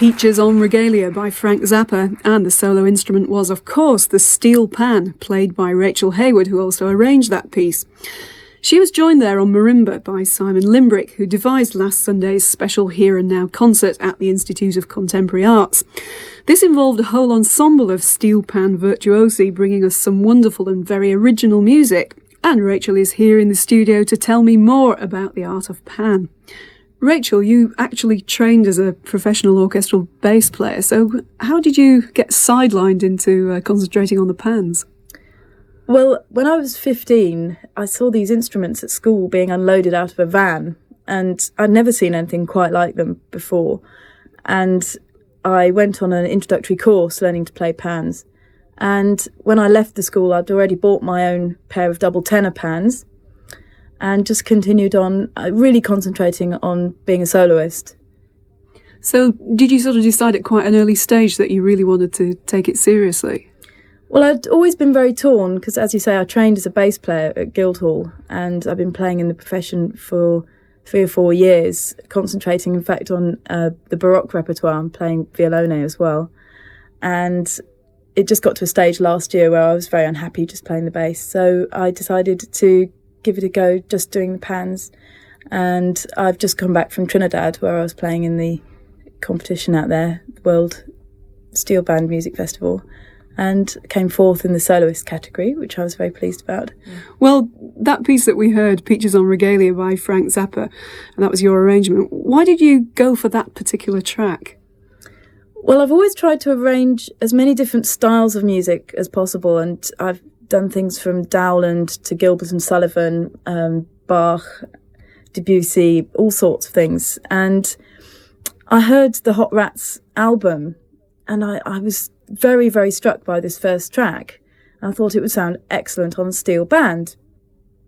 Peaches on Regalia by Frank Zappa, and the solo instrument was, of course, the steel pan, played by Rachel Hayward, who also arranged that piece. She was joined there on marimba by Simon Limbrick, who devised last Sunday's special Here and Now concert at the Institute of Contemporary Arts. This involved a whole ensemble of steel pan virtuosi, bringing us some wonderful and very original music. And Rachel is here in the studio to tell me more about the art of pan. Rachel, you actually trained as a professional orchestral bass player, so how did you get sidelined into concentrating on the pans? Well, when I was 15, I saw these instruments at school being unloaded out of a van, and I'd never seen anything quite like them before. And I went on an introductory course learning to play pans. And when I left the school, I'd already bought my own pair of double tenor pans and just continued on really concentrating on being a soloist. So did you sort of decide at quite an early stage that you really wanted to take it seriously? Well, I'd always been very torn because, as you say, I trained as a bass player at Guildhall, and I've been playing in the profession for 3 or 4 years, concentrating, in fact, on the Baroque repertoire. I'm playing violone as well. And it just got to a stage last year where I was very unhappy just playing the bass. So I decided to give it a go just doing the pans. And I've just come back from Trinidad, where I was playing in the competition out there, the World Steel Band Music Festival, and came fourth in the soloist category, which I was very pleased about. Well, that piece that we heard, Peaches on Regalia by Frank Zappa, and that was your arrangement. Why did you go for that particular track? Well, I've always tried to arrange as many different styles of music as possible, and I've done things from Dowland to Gilbert and Sullivan, Bach, Debussy, all sorts of things. And I heard the Hot Rats album, and I was very, very struck by this first track. I thought it would sound excellent on steel band.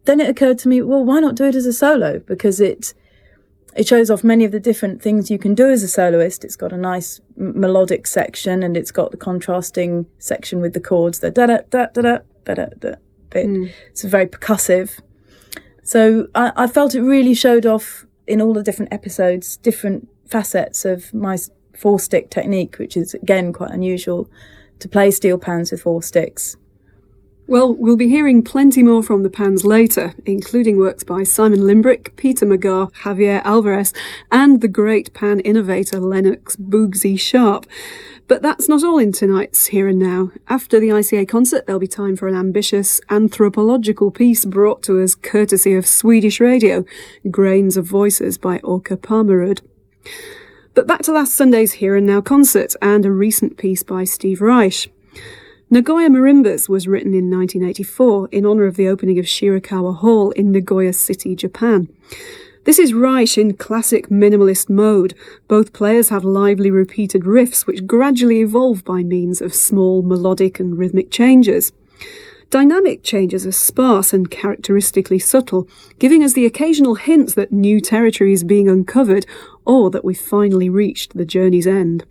Then it occurred to me, well, why not do it as a solo? Because it shows off many of the different things you can do as a soloist. It's got a nice melodic section, and it's got the contrasting section with the chords, the da-da-da-da-da, da-da-da bit. It's very percussive. So I felt it really showed off in all the different episodes, different facets of my 4-stick technique, which is, again, quite unusual to play steel pans with 4 sticks. Well, we'll be hearing plenty more from the Pans later, including works by Simon Limbrick, Peter McGarr, Javier Alvarez, and the great pan innovator Lennox Boogsy Sharp. But that's not all in tonight's Here and Now. After the ICA concert, there'll be time for an ambitious anthropological piece brought to us courtesy of Swedish radio, Grains of Voices by Orka Parmerud. But back to last Sunday's Here and Now concert and a recent piece by Steve Reich. Nagoya Marimbas was written in 1984 in honour of the opening of Shirakawa Hall in Nagoya City, Japan. This is Reich in classic minimalist mode. Both players have lively repeated riffs which gradually evolve by means of small melodic and rhythmic changes. Dynamic changes are sparse and characteristically subtle, giving us the occasional hints that new territory is being uncovered or that we've finally reached the journey's end.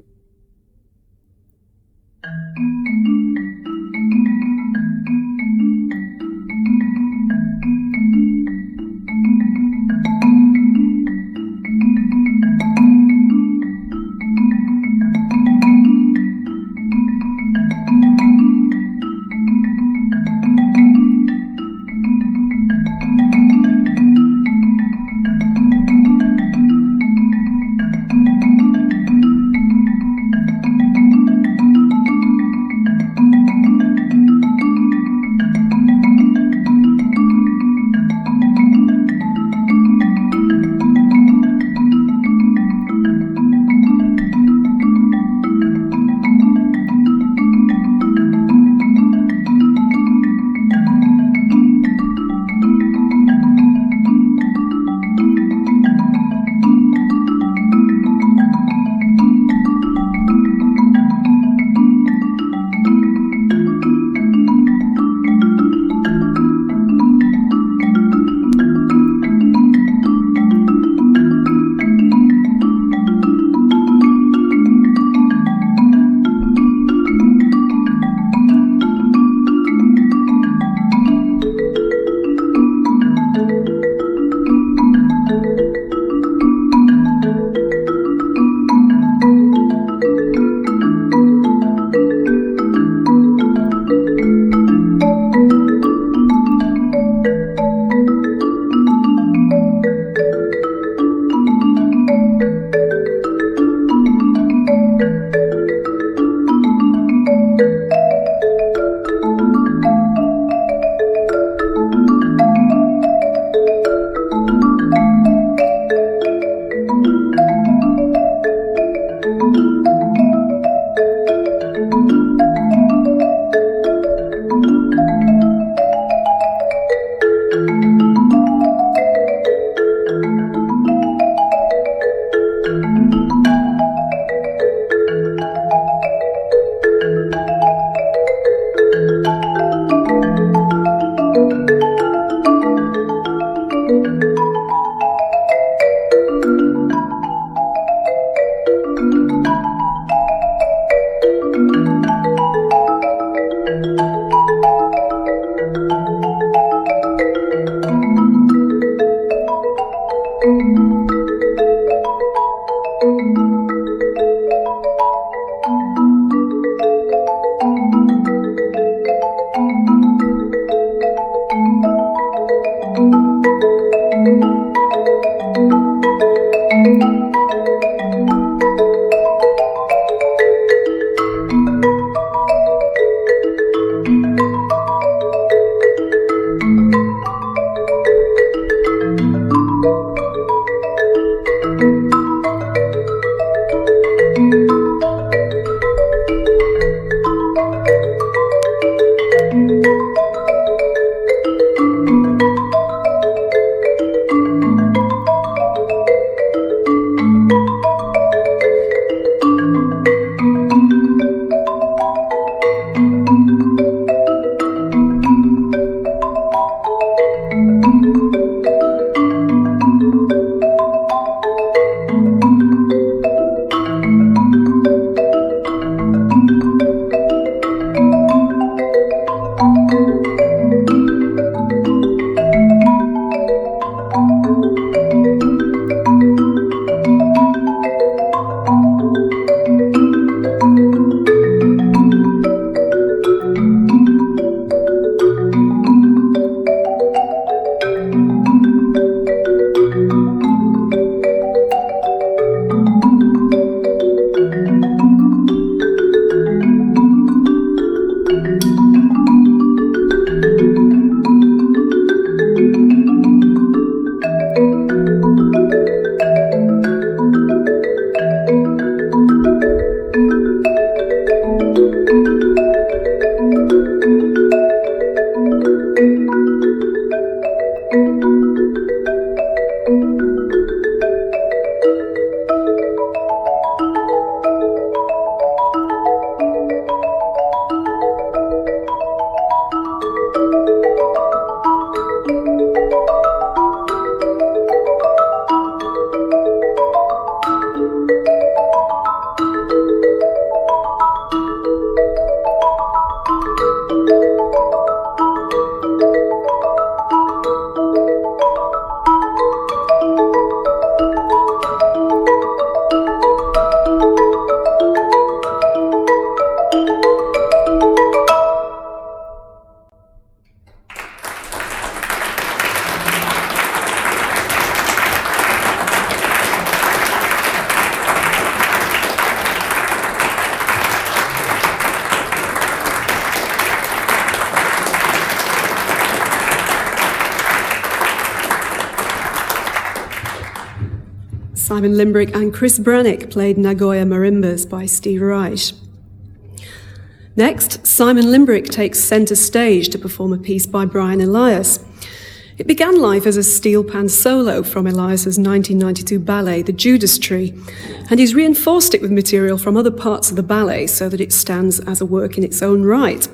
Simon Limbrick and Chris Brannick played Nagoya Marimbas by Steve Reich. Next, Simon Limbrick takes centre stage to perform a piece by Brian Elias. It began life as a steel pan solo from Elias's 1992 ballet, The Judas Tree, and he's reinforced it with material from other parts of the ballet so that it stands as a work in its own right.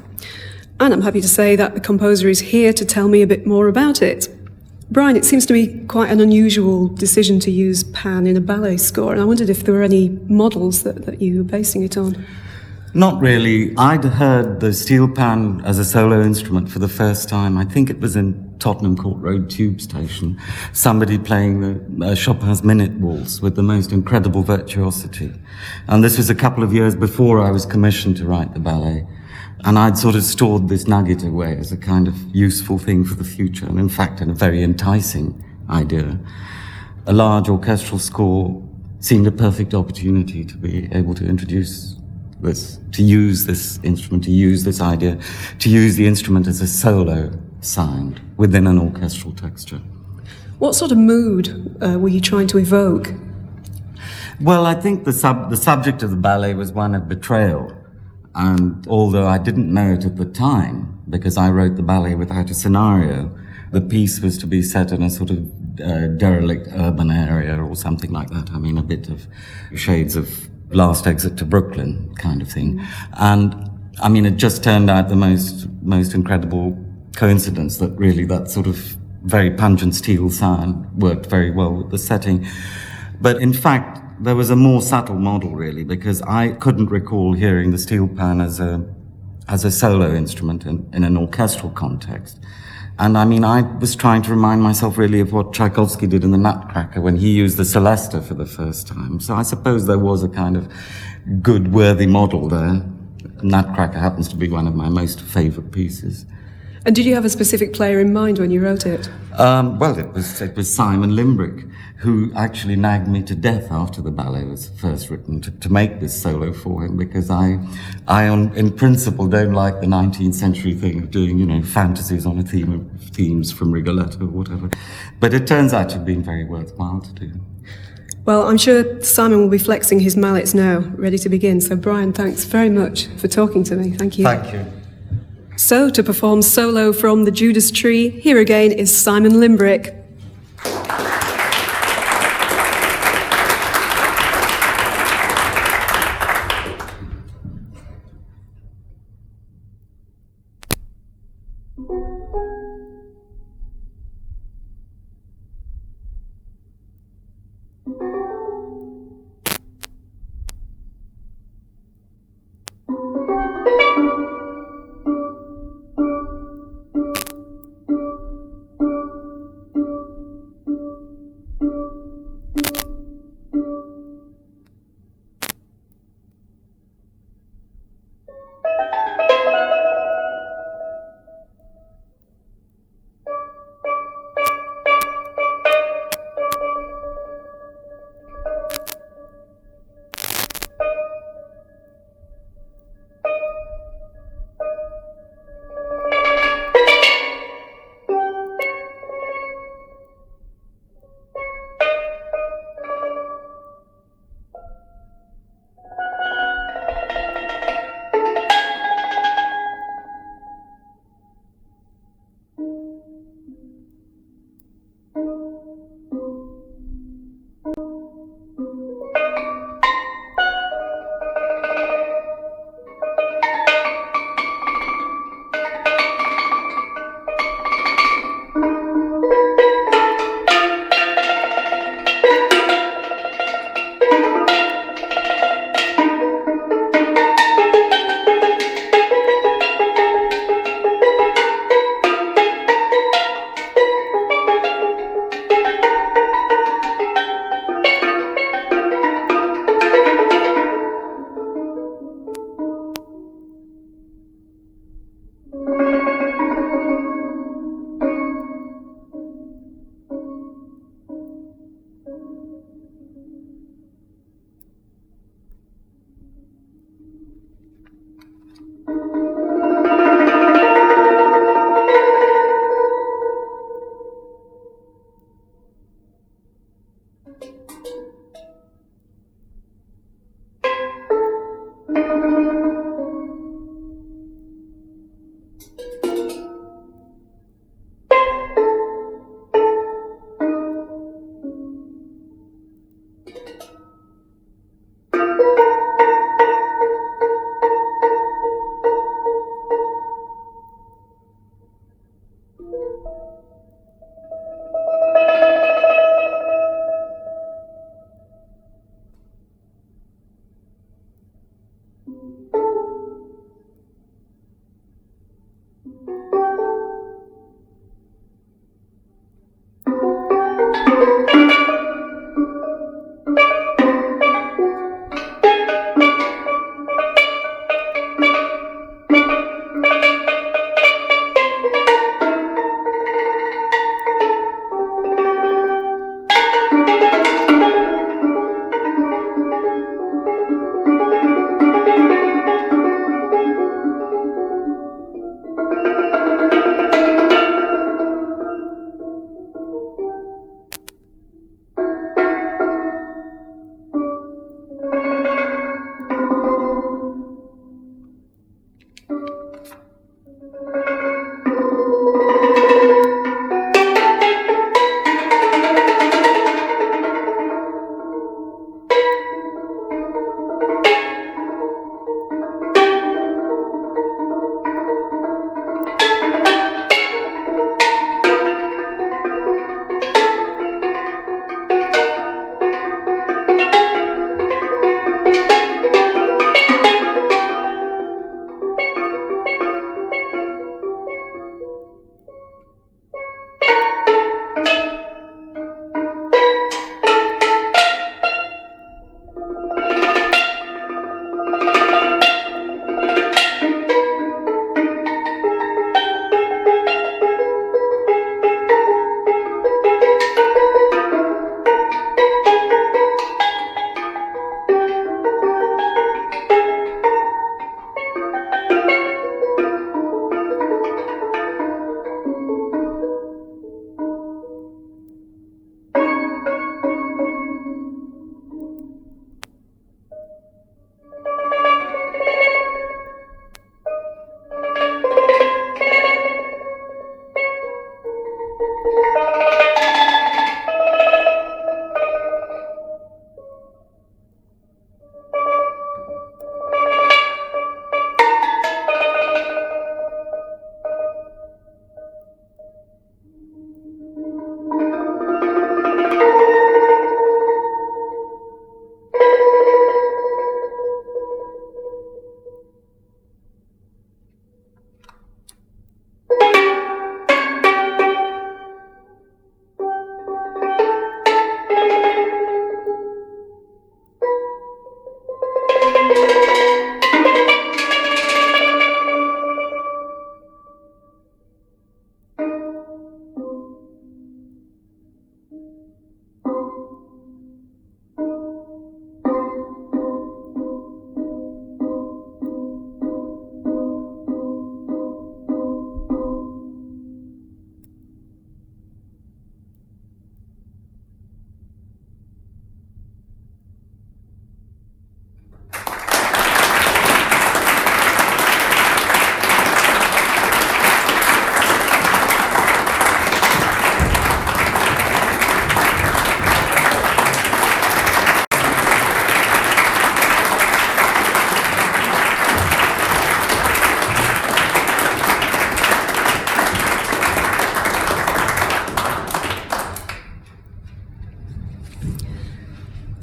And I'm happy to say that the composer is here to tell me a bit more about it. Brian, it seems to be quite an unusual decision to use pan in a ballet score, and I wondered if there were any models that you were basing it on. Not really. I'd heard the steel pan as a solo instrument for the first time. I think it was in Tottenham Court Road Tube Station. Somebody playing the Chopin's Minute Waltz with the most incredible virtuosity. And this was a couple of years before I was commissioned to write the ballet. And I'd sort of stored this nugget away as a kind of useful thing for the future. And in fact, a very enticing idea. A large orchestral score seemed a perfect opportunity to be able to introduce this, to use this instrument, to use this idea, to use the instrument as a solo sound within an orchestral texture. What sort of mood were you trying to evoke? Well, I think the subject of the ballet was one of betrayal. And although I didn't know it at the time, because I wrote the ballet without a scenario, the piece was to be set in a sort of derelict urban area or something like that. I mean, a bit of shades of Last Exit to Brooklyn kind of thing. And I mean, it just turned out the most incredible coincidence that really that sort of very pungent steel sound worked very well with the setting. But in fact, there was a more subtle model really, because I couldn't recall hearing the steel pan as a solo instrument in an orchestral context. And I mean, I was trying to remind myself really of what Tchaikovsky did in the Nutcracker when he used the celesta for the first time. So I suppose there was a kind of good, worthy model there. Nutcracker happens to be one of my most favourite pieces. And did you have a specific player in mind when you wrote it? Well, it was Simon Limbrick, who actually nagged me to death after the ballet was first written to make this solo for him, because I in principle don't like the 19th century thing of doing, fantasies on a theme of themes from Rigoletto or whatever. But it turns out to have been very worthwhile to do. Well, I'm sure Simon will be flexing his mallets now, ready to begin. So, Brian, thanks very much for talking to me. Thank you. Thank you. So, to perform solo from The Judas Tree, here again is Simon Limbrick.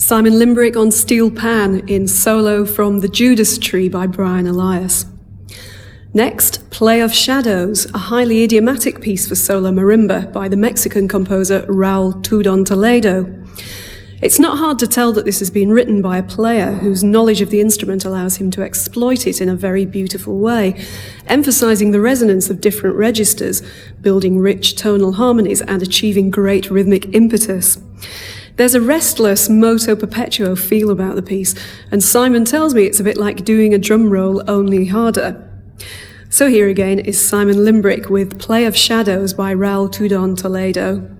Simon Limbrick on Steel Pan in solo from The Judas Tree by Brian Elias. Next, Play of Shadows, a highly idiomatic piece for solo marimba by the Mexican composer Raul Tudon Toledo. It's not hard to tell that this has been written by a player whose knowledge of the instrument allows him to exploit it in a very beautiful way, emphasizing the resonance of different registers, building rich tonal harmonies, and achieving great rhythmic impetus. There's a restless moto perpetuo feel about the piece, and Simon tells me it's a bit like doing a drum roll, only harder. So here again is Simon Limbrick with Play of Shadows by Raul Tudon Toledo.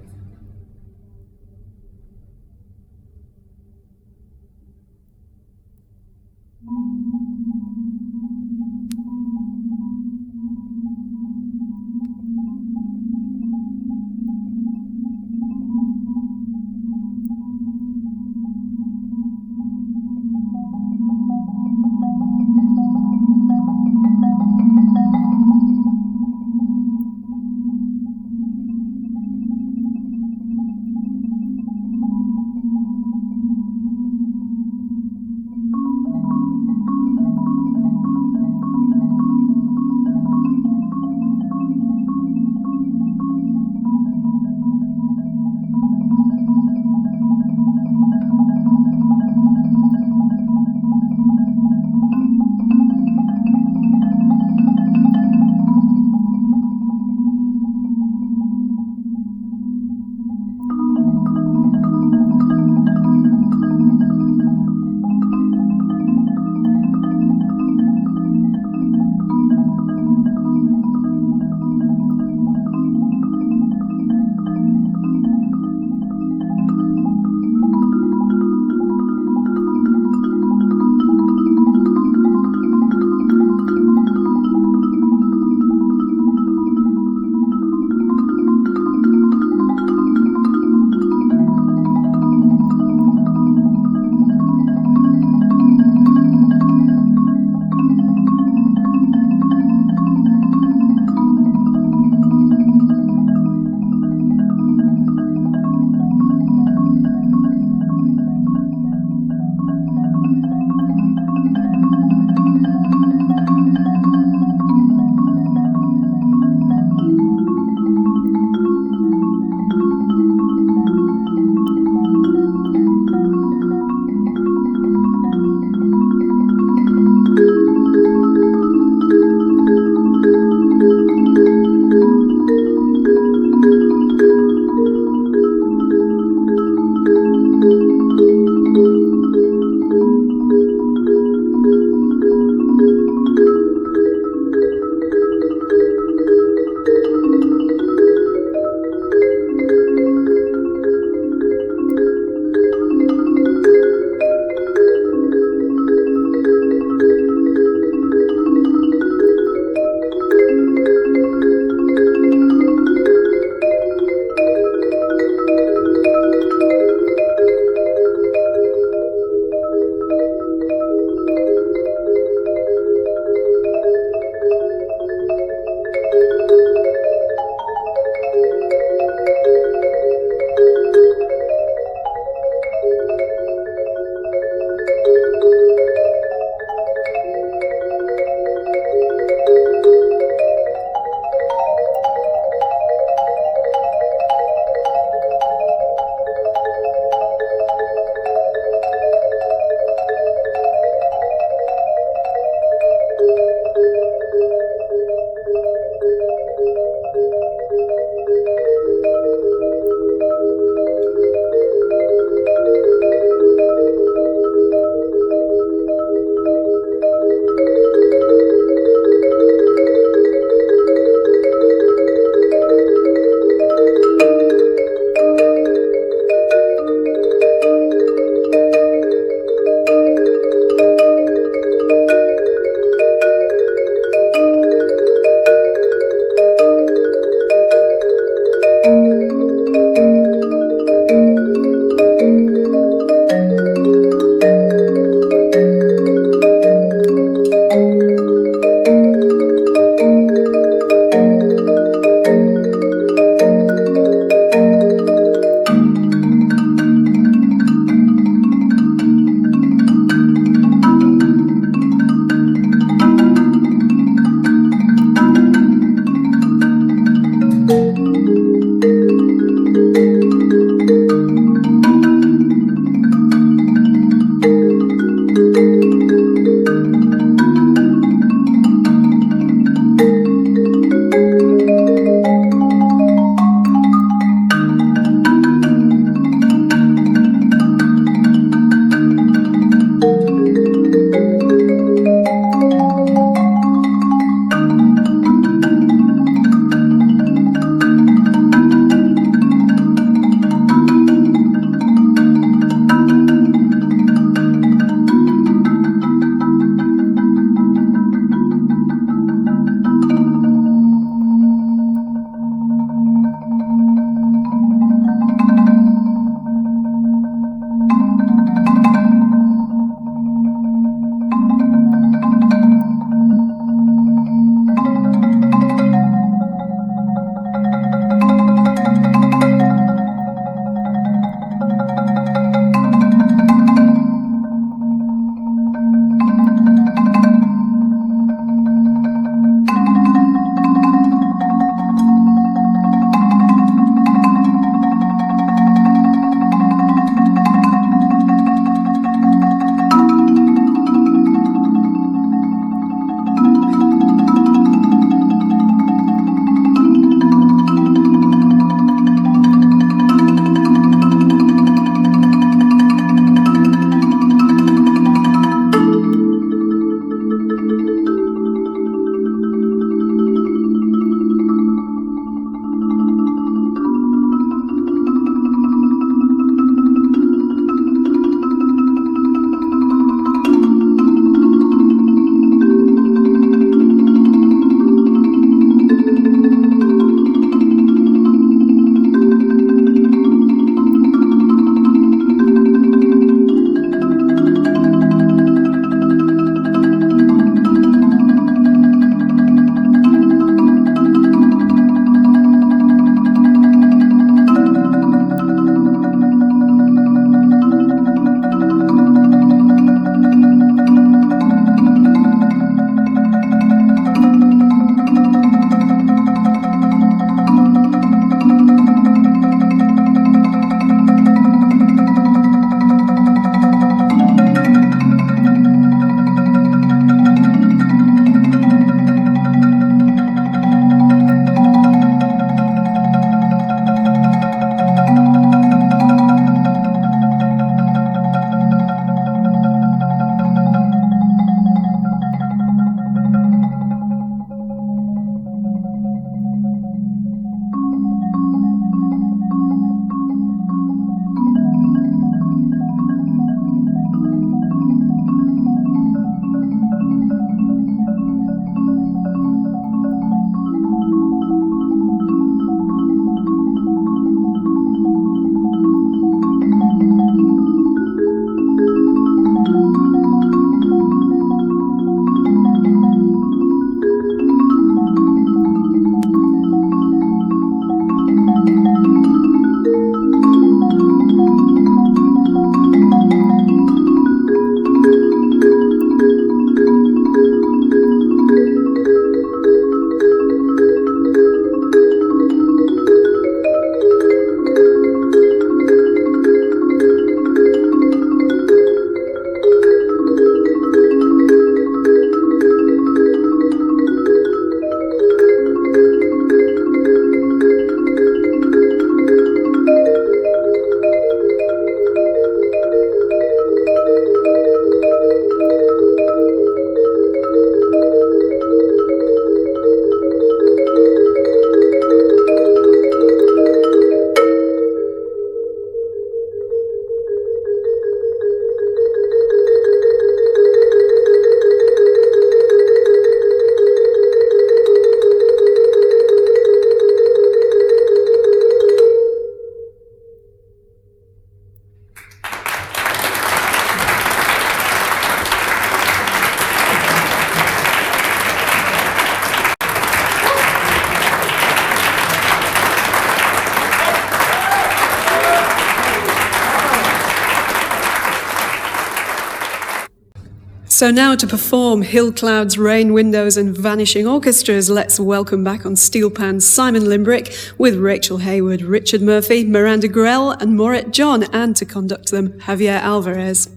So now to perform Hill Clouds, Rain Windows and Vanishing Orchestras, let's welcome back on Steel Pan Simon Limbrick with Rachel Hayward, Richard Murphy, Miranda Grell and Moret John, and to conduct them, Javier Alvarez.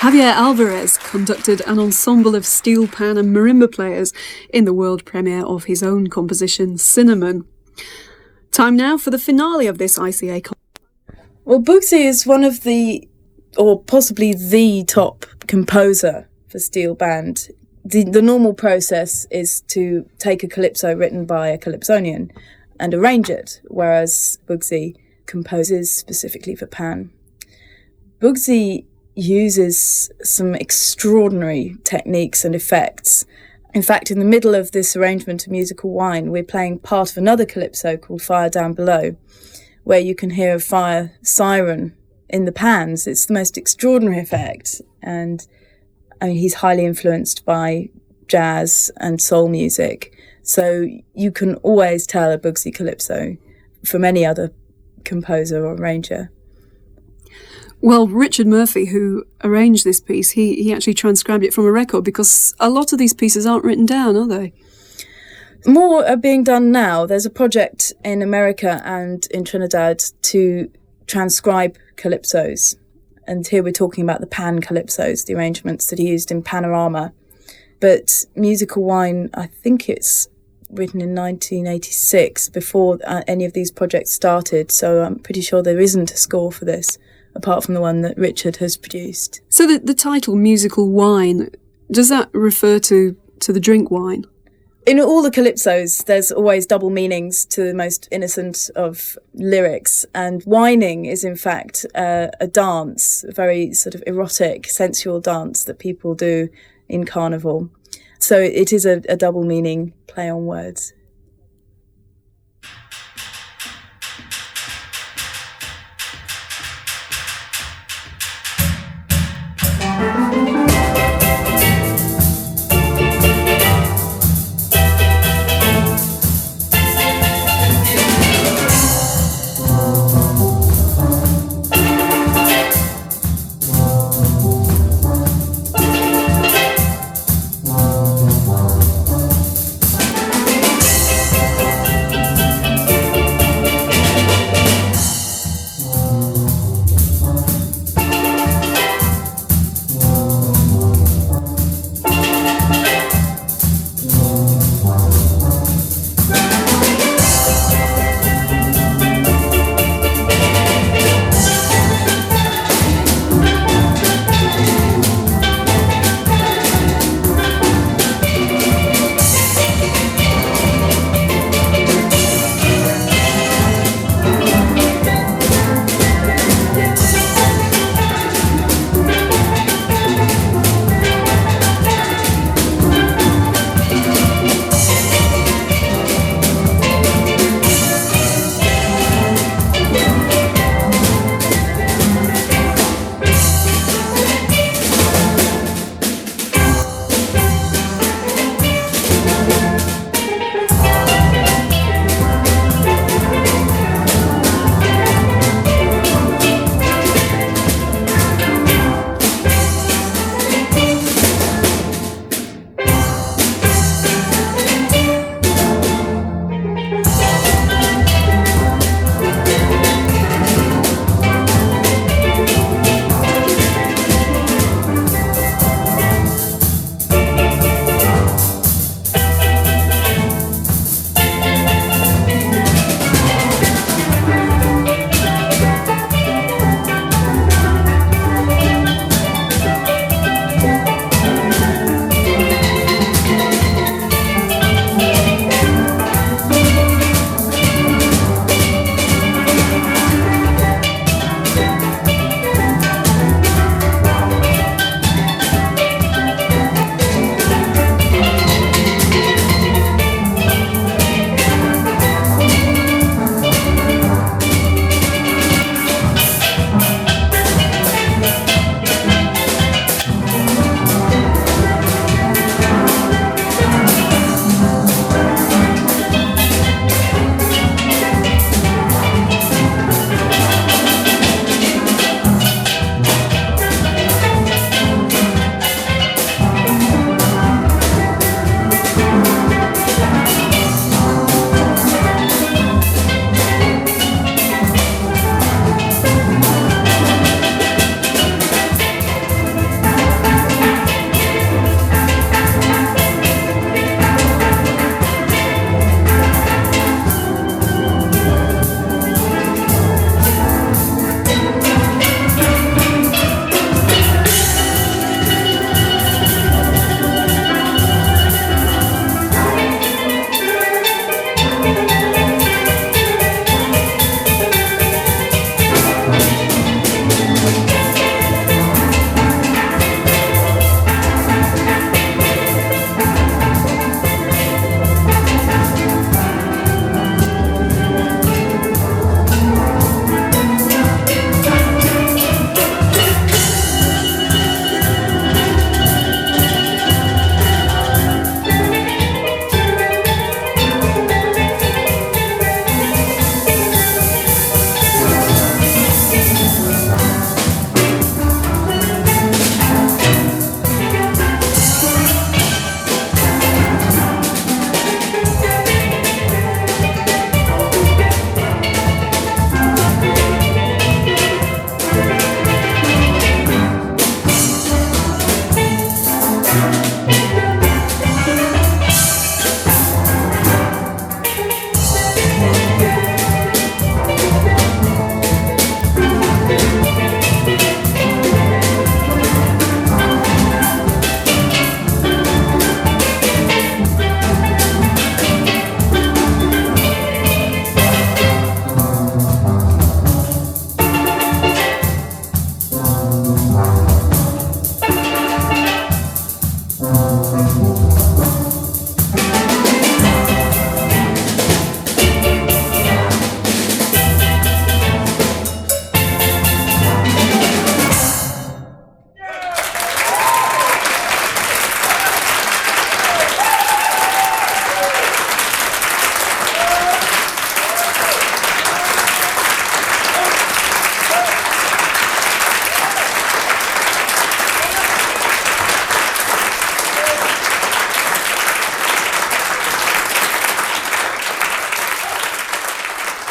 Javier Alvarez conducted an ensemble of steel pan and marimba players in the world premiere of his own composition, Cinnamon. Time now for the finale of this ICA Well, Bugsy is one of the, or possibly the top composer for steel band. The normal process is to take a calypso written by a calypsonian and arrange it, whereas Bugsy composes specifically for pan. Bugsy uses some extraordinary techniques and effects. In fact, in the middle of this arrangement of Musical Wine, we're playing part of another calypso called Fire Down Below, where you can hear a fire siren in the pans. It's the most extraordinary effect. And I mean, he's highly influenced by jazz and soul music. So you can always tell a Bugsy calypso from any other composer or arranger. Well, Richard Murphy, who arranged this piece, he actually transcribed it from a record, because a lot of these pieces aren't written down, are they? More are being done now. There's a project in America and in Trinidad to transcribe calypsos. And here we're talking about the pan calypsos, the arrangements that are used in Panorama. But Musical Wine, I think it's written in 1986, before any of these projects started. So I'm pretty sure there isn't a score for this, apart from the one that Richard has produced. So the title Musical Wine, does that refer to the drink wine? In all the calypsos, there's always double meanings to the most innocent of lyrics. And whining is, in fact, a dance, a very sort of erotic, sensual dance that people do in carnival. So it is a double meaning play on words.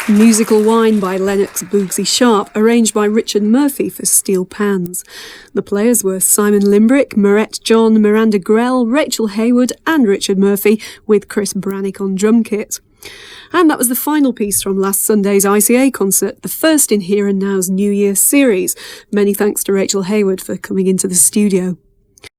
Musical Wine by Lennox Boogsy Sharp, arranged by Richard Murphy for Steel Pans. The players were Simon Limbrick, Marette John, Miranda Grell, Rachel Haywood and Richard Murphy, with Chris Brannick on drum kit. And that was the final piece from last Sunday's ICA concert, the first in Here and Now's New Year series. Many thanks to Rachel Haywood for coming into the studio.